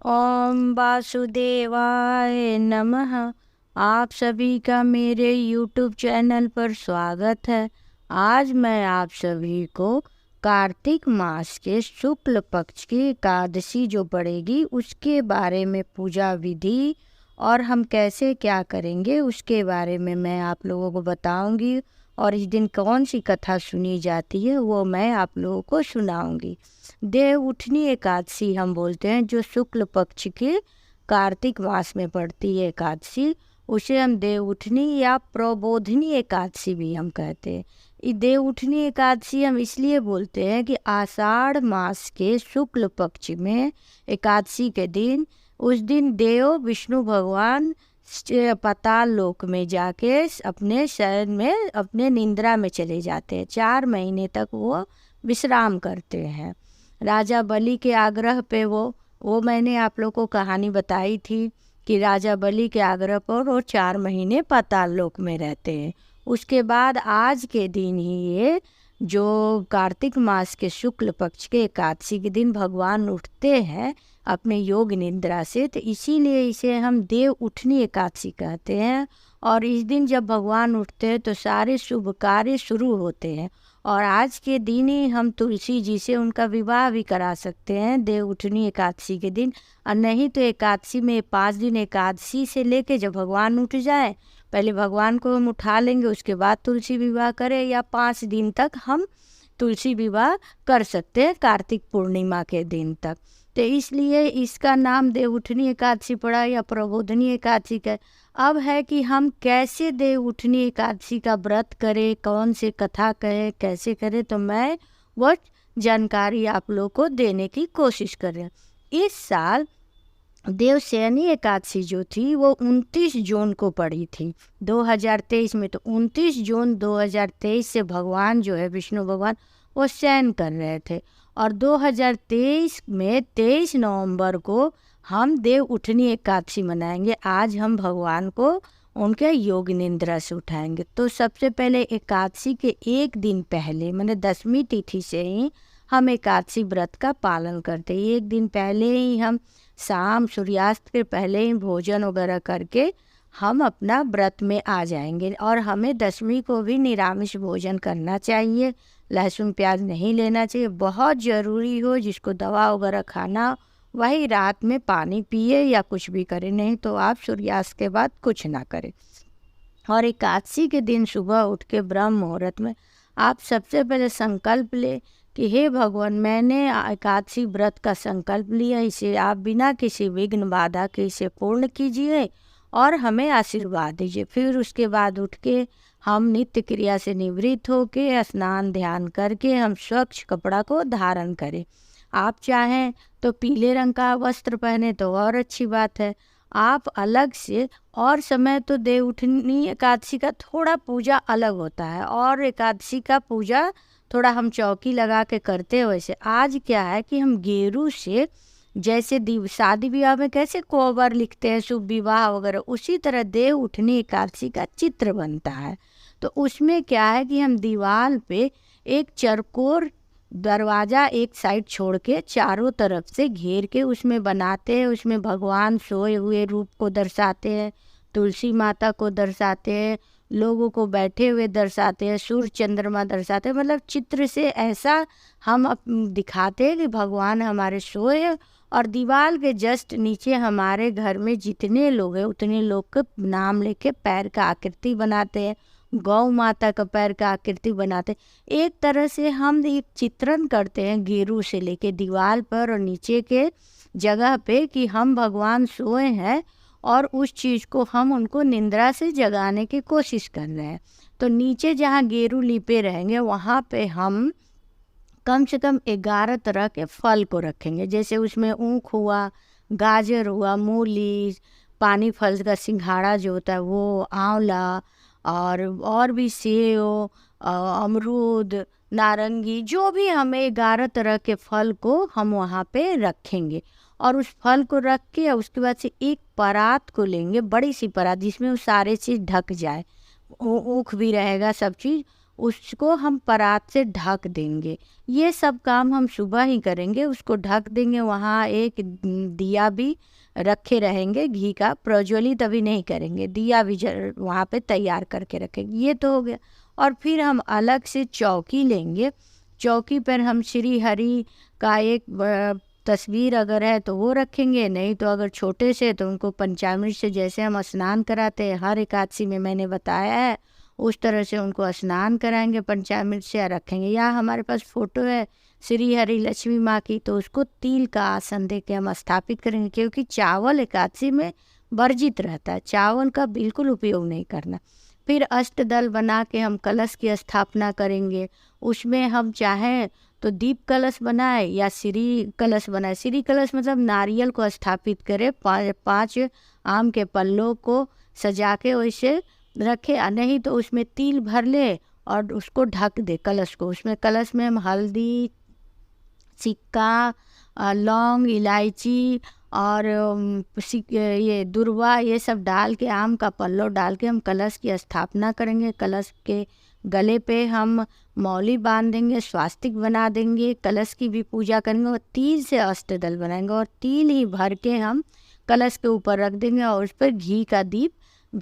ओम वासुदेवाय नमः। आप सभी का मेरे YouTube चैनल पर स्वागत है। आज मैं आप सभी को कार्तिक मास के शुक्ल पक्ष की एकादशी जो पड़ेगी उसके बारे में पूजा विधि और हम कैसे क्या करेंगे उसके बारे में मैं आप लोगों को बताऊंगी। और इस दिन कौन सी कथा सुनी जाती है वो मैं आप लोगों को सुनाऊंगी। देव उठनी एकादशी हम बोलते हैं, जो शुक्ल पक्ष के कार्तिक मास में पड़ती है एकादशी, उसे हम देव उठनी या प्रबोधनी एकादशी भी हम कहते हैं। ये देव उठनी एकादशी हम इसलिए बोलते हैं कि आषाढ़ मास के शुक्ल पक्ष में एकादशी के दिन, उस दिन देव विष्णु भगवान पाताल लोक में जाके अपने शयन में अपने निंद्रा में चले जाते हैं। 4 महीने तक वो विश्राम करते हैं। राजा बलि के आग्रह पे वो मैंने आप लोग को कहानी बताई थी कि राजा बलि के आग्रह पर वो 4 महीने पाताल लोक में रहते हैं। उसके बाद आज के दिन ही ये जो कार्तिक मास के शुक्ल पक्ष के एकादशी के दिन भगवान उठते हैं अपने योग निद्रा से, तो इसीलिए इसे हम देव उठनी एकादशी कहते हैं। और इस दिन जब भगवान उठते हैं तो सारे शुभ कार्य शुरू होते हैं। और आज के दिन ही हम तुलसी जी से उनका विवाह भी करा सकते हैं देव उठनी एकादशी के दिन। और नहीं तो एकादशी में 5 दिन एकादशी से लेके जब भगवान उठ जाए, पहले भगवान को हम उठा लेंगे, उसके बाद तुलसी विवाह करें, या 5 दिन तक हम तुलसी विवाह कर सकते हैं कार्तिक पूर्णिमा के दिन तक। तो इसलिए इसका नाम देव उठनी एकादशी पड़ा या प्रबोधनी एकादशी का। अब है कि हम कैसे देव उठनी एकादशी का व्रत करें, कौन से कथा कहें, कैसे करें, तो मैं वो जानकारी आप लोग को देने की कोशिश कर रही हूँ। इस साल देवशयनी एकादशी जो थी वो 29 जून को पड़ी थी 2023 में। तो 29 जून 2023 से भगवान जो है विष्णु भगवान वो शयन कर रहे थे। और 2023 में 23 नवंबर को हम देव उठनी एकादशी मनाएंगे। आज हम भगवान को उनके योग निद्रा से उठाएंगे। तो सबसे पहले एकादशी के एक दिन पहले मैंने 10वीं तिथि से ही हम एकादशी व्रत का पालन करते हैं। एक दिन पहले ही हम शाम सूर्यास्त के पहले ही भोजन वगैरह करके हम अपना व्रत में आ जाएंगे। और हमें 10वीं को भी निरामिष भोजन करना चाहिए, लहसुन प्याज नहीं लेना चाहिए। बहुत ज़रूरी हो जिसको दवा वगैरह खाना वही रात में पानी पिए या कुछ भी करे, नहीं तो आप सूर्यास्त के बाद कुछ ना करें। और एकादशी के दिन सुबह उठ के ब्रह्म मुहूर्त में आप सबसे पहले संकल्प ले कि हे भगवान, मैंने एकादशी व्रत का संकल्प लिया, इसे आप बिना किसी विघ्न बाधा के इसे पूर्ण कीजिए और हमें आशीर्वाद दीजिए। फिर उसके बाद उठ के हम नित्य क्रिया से निवृत्त होके स्नान ध्यान करके हम स्वच्छ कपड़ा को धारण करें। आप चाहें तो पीले रंग का वस्त्र पहने तो और अच्छी बात है। आप अलग से और समय तो देव उठनी एकादशी का थोड़ा पूजा अलग होता है, और एकादशी का पूजा थोड़ा हम चौकी लगा के करते हैं। वैसे आज क्या है कि हम गेरू से, जैसे शादी विवाह में कैसे कोबर लिखते हैं शुभ विवाह वगैरह, उसी तरह देव उठनी एकादशी का चित्र बनता है। तो उसमें क्या है कि हम दीवार पे एक चरकोर दरवाज़ा एक साइड छोड़ के चारों तरफ से घेर के उसमें बनाते हैं। उसमें भगवान सोए हुए रूप को दर्शाते हैं, तुलसी माता को दर्शाते हैं, लोगों को बैठे हुए दर्शाते हैं, सूर्य चंद्रमा दर्शाते हैं। मतलब चित्र से ऐसा हम दिखाते हैं कि भगवान हमारे सोए हैं। और दीवार के जस्ट नीचे हमारे घर में जितने लोग हैं उतने लोग का नाम लेके पैर का आकृति बनाते हैं, गौ माता का पैर का आकृति बनाते हैं। एक तरह से हम एक चित्रण करते हैं गेरू से लेके दीवार पर और नीचे के जगह पे कि हम भगवान सोए हैं और उस चीज़ को हम उनको निंद्रा से जगाने की कोशिश कर रहे हैं। तो नीचे जहाँ गेरू लिपे रहेंगे वहाँ पे हम कम से कम 11 तरह के फल को रखेंगे। जैसे उसमें ऊख हुआ, गाजर हुआ, मूली, पानी फल का सिंघाड़ा जो होता है वो, आंवला, और भी सेव, अमरूद, नारंगी, जो भी हमें 11 तरह के फल को हम वहाँ पे रखेंगे। और उस फल को रख के उसके बाद से एक परात को लेंगे, बड़ी सी परात जिसमें वो सारे चीज़ ढक जाए, ऊख भी रहेगा सब चीज़। उसको हम परात से ढक देंगे। ये सब काम हम सुबह ही करेंगे, उसको ढक देंगे। वहाँ एक दिया भी रखे रहेंगे, घी का प्रज्वलित अभी नहीं करेंगे, दिया भी वहाँ पे तैयार करके रखेंगे। ये तो हो गया। और फिर हम अलग से चौकी लेंगे, चौकी पर हम श्री हरि का एक तस्वीर अगर है तो वो रखेंगे, नहीं तो अगर छोटे से तो उनको पंचामृत से जैसे हम स्नान कराते हैं हर एकादशी में मैंने बताया है, उस तरह से उनको स्नान कराएंगे पंचामृत से रखेंगे। या हमारे पास फ़ोटो है श्री हरि लक्ष्मी माँ की, तो उसको तिल का आसन दे के हम स्थापित करेंगे, क्योंकि चावल एकादशी में वर्जित रहता है, चावल का बिल्कुल उपयोग नहीं करना। फिर अष्टदल बना के हम कलश की स्थापना करेंगे। उसमें हम चाहें तो दीप कलश बनाए या श्री कलश बनाए। श्री कलश मतलब नारियल को स्थापित करे, 5 आम के पल्लों को सजा के वैसे रखे, नहीं तो उसमें तिल भर ले और उसको ढक दे कलश को। उसमें कलश में हम हल्दी, सिक्का, लौंग, इलायची और ये दुर्वा ये सब डाल के, आम का पल्लो डाल के हम कलश की स्थापना करेंगे। कलश के गले पे हम मौली बांध देंगे, स्वास्तिक बना देंगे, कलश की भी पूजा करेंगे और तिल से अष्टदल बनाएंगे और तिल ही भर के हम कलश के ऊपर रख देंगे और उस पर घी का दीप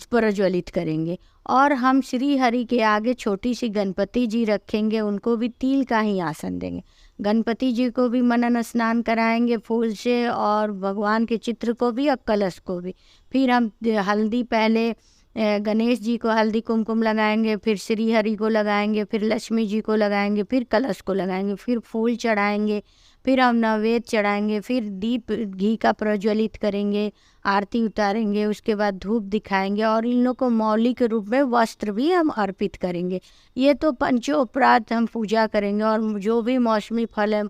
प्रज्वलित करेंगे। और हम श्री हरि के आगे छोटी सी गणपति जी रखेंगे, उनको भी तिल का ही आसन देंगे। गणपति जी को भी मनन स्नान कराएंगे फूल से, और भगवान के चित्र को भी और कलश को भी। फिर हम हल्दी पहले गणेश जी को हल्दी कुमकुम लगाएंगे, फिर श्री हरि को लगाएंगे, फिर लक्ष्मी जी को लगाएंगे, फिर कलश को लगाएंगे, फिर फूल चढ़ाएंगे, फिर हम नैवेद्य चढ़ाएंगे, फिर दीप घी का प्रज्वलित करेंगे, आरती उतारेंगे, उसके बाद धूप दिखाएंगे और इन लोग को मौली के रूप में वस्त्र भी हम अर्पित करेंगे। ये तो पंचोपरात हम पूजा करेंगे और जो भी मौसमी फल है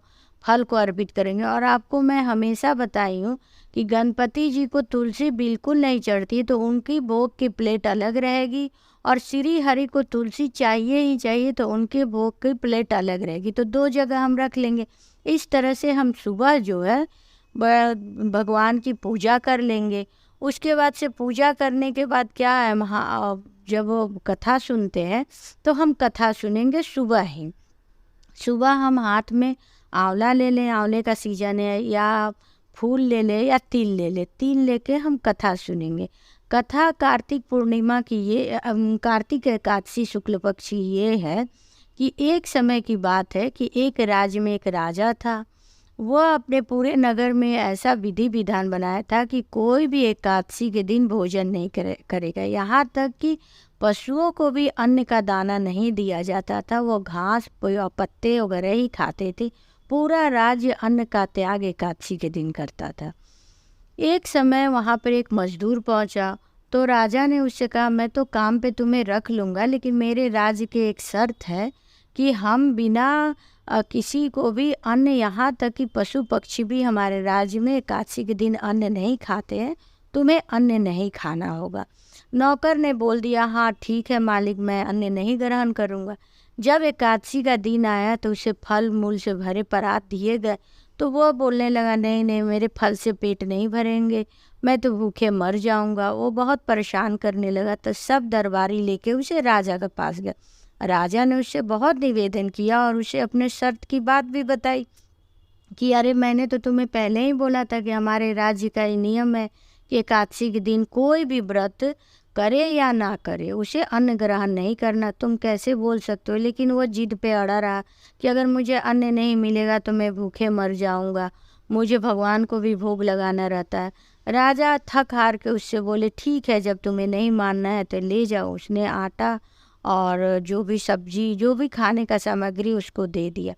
फल को अर्पित करेंगे। और आपको मैं हमेशा बताई हूँ कि गणपति जी को तुलसी बिल्कुल नहीं चढ़ती, तो उनकी भोग की प्लेट अलग रहेगी, और श्री हरि को तुलसी चाहिए ही चाहिए, तो उनके भोग की प्लेट अलग रहेगी, तो 2 जगह हम रख लेंगे। इस तरह से हम सुबह जो है भगवान की पूजा कर लेंगे। उसके बाद से पूजा करने के बाद क्या है, जब वो कथा सुनते हैं तो हम कथा सुनेंगे सुबह ही। सुबह हम हाथ में आंवला ले लें, आंवले का सीजन है, या फूल ले ले या तिल ले ले, तिल लेके हम कथा सुनेंगे। कथा कार्तिक पूर्णिमा की ये कार्तिक एकादशी शुक्ल पक्ष की ये है कि एक समय की बात है कि एक राज्य में एक राजा था। वह अपने पूरे नगर में ऐसा विधि विधान बनाया था कि कोई भी एकादशी के दिन भोजन नहीं करेगा। यहाँ तक कि पशुओं को भी अन्न का दाना नहीं दिया जाता था, वो घास पत्ते वगैरह ही खाते थे। पूरा राज्य अन्न का त्याग एकादशी के दिन करता था। एक समय वहाँ पर एक मजदूर पहुँचा, तो राजा ने उससे कहा, मैं तो काम पे तुम्हें रख लूँगा, लेकिन मेरे राज्य की एक शर्त है कि हम बिना किसी को भी अन्न, यहाँ तक कि पशु पक्षी भी हमारे राज्य में एकादशी के दिन अन्न नहीं खाते हैं, तुम्हें अन्न नहीं खाना होगा। नौकर ने बोल दिया, हाँ ठीक है मालिक, मैं अन्न नहीं ग्रहण करूँगा। जब एकादशी का दिन आया तो उसे फल मूल से भरे परात दिए गए, तो वो बोलने लगा, नहीं नहीं, मेरे फल से पेट नहीं भरेंगे, मैं तो भूखे मर जाऊंगा। वो बहुत परेशान करने लगा, तो सब दरबारी लेके उसे राजा के पास गए। राजा ने उससे बहुत निवेदन किया और उसे अपने शर्त की बात भी बताई कि अरे मैंने तो तुम्हें पहले ही बोला था कि हमारे राज्य का ये नियम है कि एकादशी के दिन कोई भी व्रत करे या ना करे उसे अन्न ग्रहण नहीं करना, तुम कैसे बोल सकते हो। लेकिन वो जिद पे अड़ा रहा कि अगर मुझे अन्न नहीं मिलेगा तो मैं भूखे मर जाऊंगा, मुझे भगवान को भी भोग लगाना रहता है। राजा थक हार के उससे बोले, ठीक है, जब तुम्हें नहीं मानना है तो ले जाओ। उसने आटा और जो भी सब्जी, जो भी खाने का सामग्री उसको दे दिया।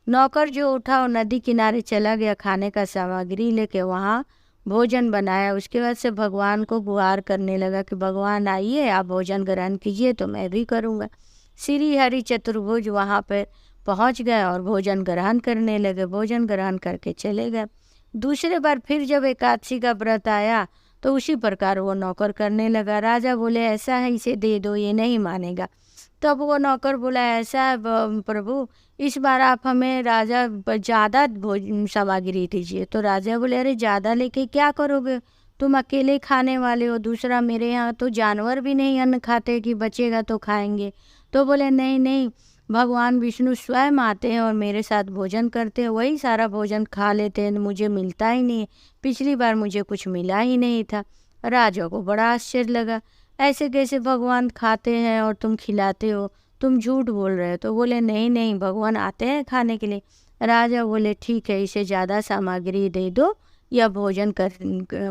नौकर जो उठा वो नदी किनारे चला गया, खाने का सामग्री लेके वहाँ भोजन बनाया। उसके बाद से भगवान को गुहार करने लगा कि भगवान आइए, आप भोजन ग्रहण कीजिए तो मैं भी करूँगा। श्री हरि चतुर्भुज वहाँ पर पहुँच गए और भोजन ग्रहण करने लगे। भोजन ग्रहण करके चले गए। दूसरे बार फिर जब एकादशी का व्रत आया तो उसी प्रकार वो नौकर करने लगा। राजा बोले, ऐसा है, इसे दे दो, ये नहीं मानेगा। तब वो नौकर बोला, ऐसा है प्रभु, इस बार आप हमें राजा ज़्यादा भोजन सामग्री दीजिए। तो राजा बोले, अरे ज़्यादा लेके क्या करोगे, तुम अकेले खाने वाले हो, दूसरा मेरे यहाँ तो जानवर भी नहीं अन्न खाते कि बचेगा तो खाएंगे। तो बोले नहीं नहीं, भगवान विष्णु स्वयं आते हैं और मेरे साथ भोजन करते हैं, वही सारा भोजन खा लेते हैं, मुझे मिलता ही नहीं है। पिछली बार मुझे कुछ मिला ही नहीं था। राजा को बड़ा आश्चर्य लगा, ऐसे कैसे भगवान खाते हैं और तुम खिलाते हो, तुम झूठ बोल रहे हो। तो बोले नहीं नहीं, भगवान आते हैं खाने के लिए। राजा बोले ठीक है, इसे ज़्यादा सामग्री दे दो, यह भोजन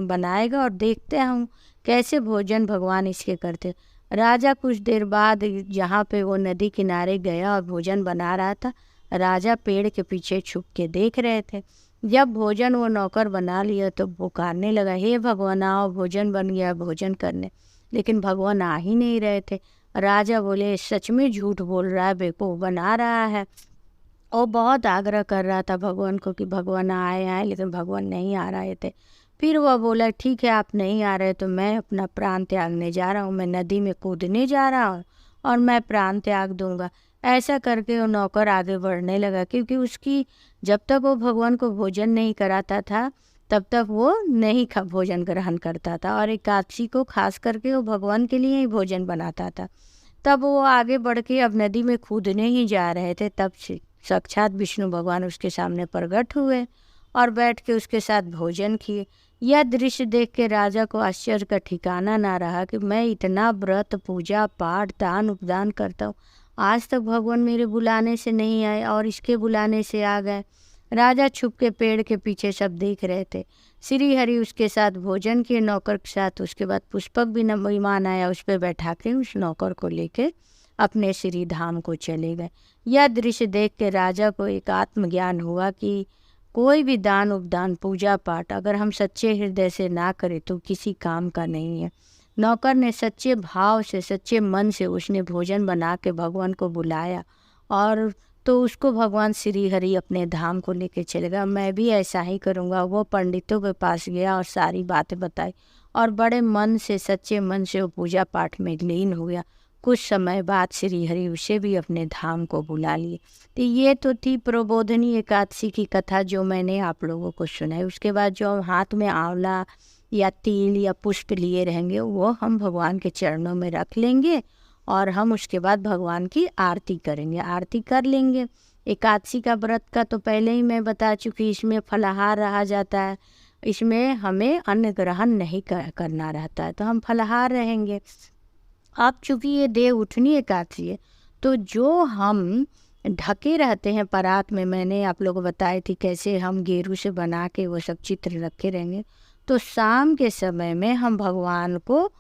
बनाएगा और देखते हैं कैसे भोजन भगवान इसके करते। राजा कुछ देर बाद जहाँ पे वो नदी किनारे गया और भोजन बना रहा था, राजा पेड़ के पीछे छुप के देख रहे थे। जब भोजन वो नौकर बना लिया तो पुकारने लगा, हे भगवान आओ, भोजन बन गया, भोजन करने। लेकिन भगवान आ ही नहीं रहे थे। राजा बोले सच में झूठ बोल रहा है, बेवकूफ़ बना रहा है। और बहुत आग्रह कर रहा था भगवान को कि भगवान आए, लेकिन भगवान नहीं आ रहे थे। फिर वह बोला ठीक है, आप नहीं आ रहे तो मैं अपना प्राण त्यागने जा रहा हूँ, मैं नदी में कूदने जा रहा हूँ और मैं प्राण त्याग दूंगा। ऐसा करके वो नौकर आगे बढ़ने लगा, क्योंकि उसकी जब तक वो भगवान को भोजन नहीं कराता था तब तक वो नहीं भोजन ग्रहण करता था, और एकादशी को खास करके वो भगवान के लिए ही भोजन बनाता था। तब वो आगे बढ़ के अब नदी में कूदने ही जा रहे थे, तब साक्षात विष्णु भगवान उसके सामने प्रकट हुए और बैठ के उसके साथ भोजन किए। यह दृश्य देख के राजा को आश्चर्य का ठिकाना ना रहा कि मैं इतना व्रत पूजा पाठ दान उपदान करता हूँ, आज तक भगवान मेरे बुलाने से नहीं आए और इसके बुलाने से आ गए। राजा छुप के पेड़ के पीछे सब देख रहे थे। श्री हरि उसके साथ भोजन किए नौकर के साथ। उसके बाद पुष्पक भी विमान आया, उस पर बैठा के उस नौकर को लेके अपने श्री धाम को चले गए। यह दृश्य देख के राजा को एक आत्मज्ञान हुआ कि कोई भी दान उपदान पूजा पाठ अगर हम सच्चे हृदय से ना करें तो किसी काम का नहीं है। नौकर ने सच्चे भाव से सच्चे मन से उसने भोजन बना के भगवान को बुलाया, और तो उसको भगवान श्री हरि अपने धाम को लेके चले गया। मैं भी ऐसा ही करूँगा। वो पंडितों के पास गया और सारी बातें बताई और बड़े मन से सच्चे मन से वो पूजा पाठ में लीन हो गया। कुछ समय बाद श्री हरि उसे भी अपने धाम को बुला लिए। तो ये तो थी प्रबोधनी एकादशी की कथा जो मैंने आप लोगों को सुनाई। उसके बाद जो हाथ में आंवला या तिल या पुष्प लिए रहेंगे वो हम भगवान के चरणों में रख लेंगे और हम उसके बाद भगवान की आरती करेंगे, आरती कर लेंगे। एकादशी का व्रत का तो पहले ही मैं बता चुकी, इसमें फलाहार रहा जाता है, इसमें हमें अन्न ग्रहण नहीं करना रहता है, तो हम फलाहार रहेंगे। अब चूँकि ये देव उठनी एकादशी है तो जो हम ढके रहते हैं परात में, मैंने आप लोगों को बताई थी कैसे हम गेरू से बना के वो सब चित्र रखे रहेंगे। तो शाम के समय में हम भगवान को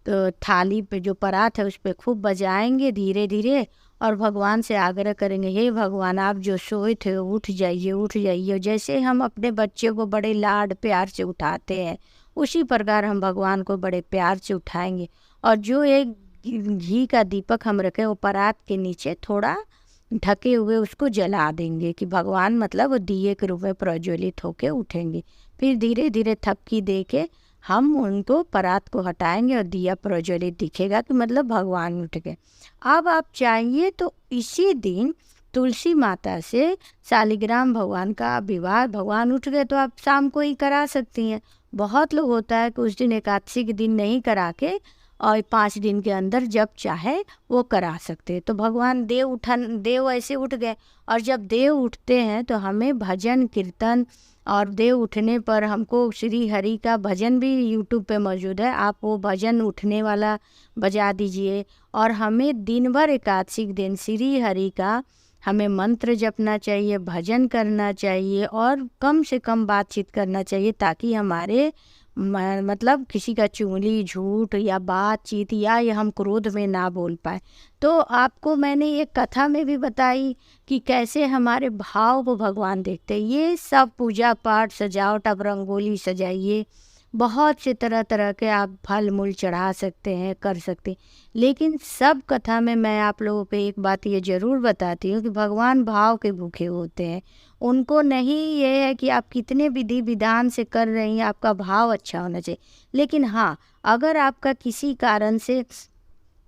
तो थाली पे जो परात है उस पर खूब बजाएंगे धीरे धीरे और भगवान से आग्रह करेंगे, हे भगवान आप जो सोए थे उठ जाइए उठ जाइए। जैसे हम अपने बच्चे को बड़े लाड प्यार से उठाते हैं उसी प्रकार हम भगवान को बड़े प्यार से उठाएंगे। और जो एक घी का दीपक हम रखें वो परात के नीचे थोड़ा ढके हुए उसको जला देंगे कि भगवान मतलब वो दिए के रूप में प्रज्वलित होके उठेंगे। फिर धीरे धीरे थपकी दे के हम उनको परात को हटाएंगे और दिया प्रज्वलित दिखेगा कि मतलब भगवान उठ गए। अब आप चाहिए तो इसी दिन तुलसी माता से शालिग्राम भगवान का विवाह, भगवान उठ गए तो आप शाम को ही करा सकती हैं। बहुत लोग होता है कि उस दिन एकादशी के दिन नहीं करा के और 5 दिन के अंदर जब चाहे वो करा सकते। तो भगवान देव ऐसे उठ गए, और जब देव उठते हैं तो हमें भजन कीर्तन, और देव उठने पर हमको श्री हरि का भजन भी यूट्यूब पे मौजूद है, आप वो भजन उठने वाला बजा दीजिए। और हमें दिन भर एकादशी के दिन श्री हरि का हमें मंत्र जपना चाहिए, भजन करना चाहिए और कम से कम बातचीत करना चाहिए, ताकि हमारे मतलब किसी का चुगली झूठ या बातचीत या ये हम क्रोध में ना बोल पाए। तो आपको मैंने एक कथा में भी बताई कि कैसे हमारे भाव को भगवान देखते हैं। ये सब पूजा पाठ सजावट, अब रंगोली सजाइए, बहुत से तरह तरह के आप फल मूल चढ़ा सकते हैं, कर सकते हैं। लेकिन सब कथा में मैं आप लोगों को एक बात ये ज़रूर बताती हूँ कि भगवान भाव के भूखे होते हैं। उनको नहीं ये है कि आप कितने विधि विधान से कर रही हैं, आपका भाव अच्छा होना चाहिए। लेकिन हाँ, अगर आपका किसी कारण से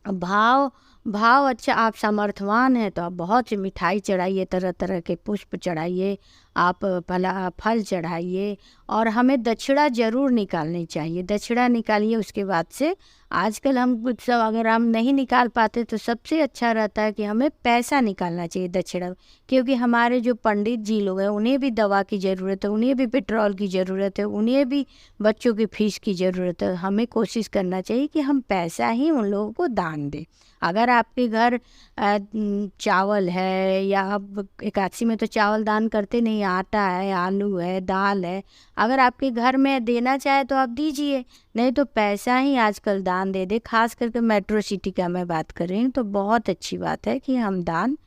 भाव अच्छा, आप सामर्थवान हैं, तो आप बहुत सी मिठाई चढ़ाइए, तरह तरह के पुष्प चढ़ाइए, आप फल चढ़ाइए और हमें दक्षिणा ज़रूर निकालनी चाहिए। दक्षिणा निकालिए, उसके बाद से आजकल हम कुछ सब अगर हम नहीं निकाल पाते तो सबसे अच्छा रहता है कि हमें पैसा निकालना चाहिए दक्षिणा, क्योंकि हमारे जो पंडित जी लोग हैं उन्हें भी दवा की ज़रूरत है, उन्हें भी पेट्रोल की ज़रूरत है, उन्हें भी बच्चों की फ़ीस की ज़रूरत है। हमें कोशिश करना चाहिए कि हम पैसा ही उन लोगों को दान दें। अगर आपके घर चावल है, या अब एकादशी में तो चावल दान करते नहीं, आटा है, आलू है, दाल है, अगर आपके घर में देना चाहे तो आप दीजिए, नहीं तो पैसा ही आजकल दान दे दे। खास करके मेट्रो सिटी का मैं बात कर रही हूँ, तो बहुत अच्छी बात है कि हम दान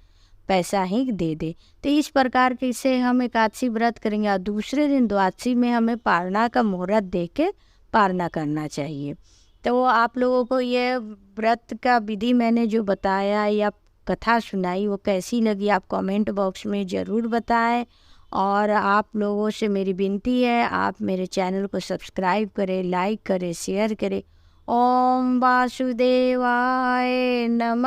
पैसा ही दे दे। तो इस प्रकार के से हम एकादशी व्रत करेंगे और दूसरे दिन द्वादशी में हमें पारना का मुहूर्त दे के पारना करना चाहिए। तो आप लोगों को ये व्रत का विधि मैंने जो बताया या कथा सुनाई वो कैसी लगी, आप कमेंट बॉक्स में ज़रूर बताएं। और आप लोगों से मेरी विनती है, आप मेरे चैनल को सब्सक्राइब करें, लाइक करें, शेयर करें। ओम वासुदेवाय नमः।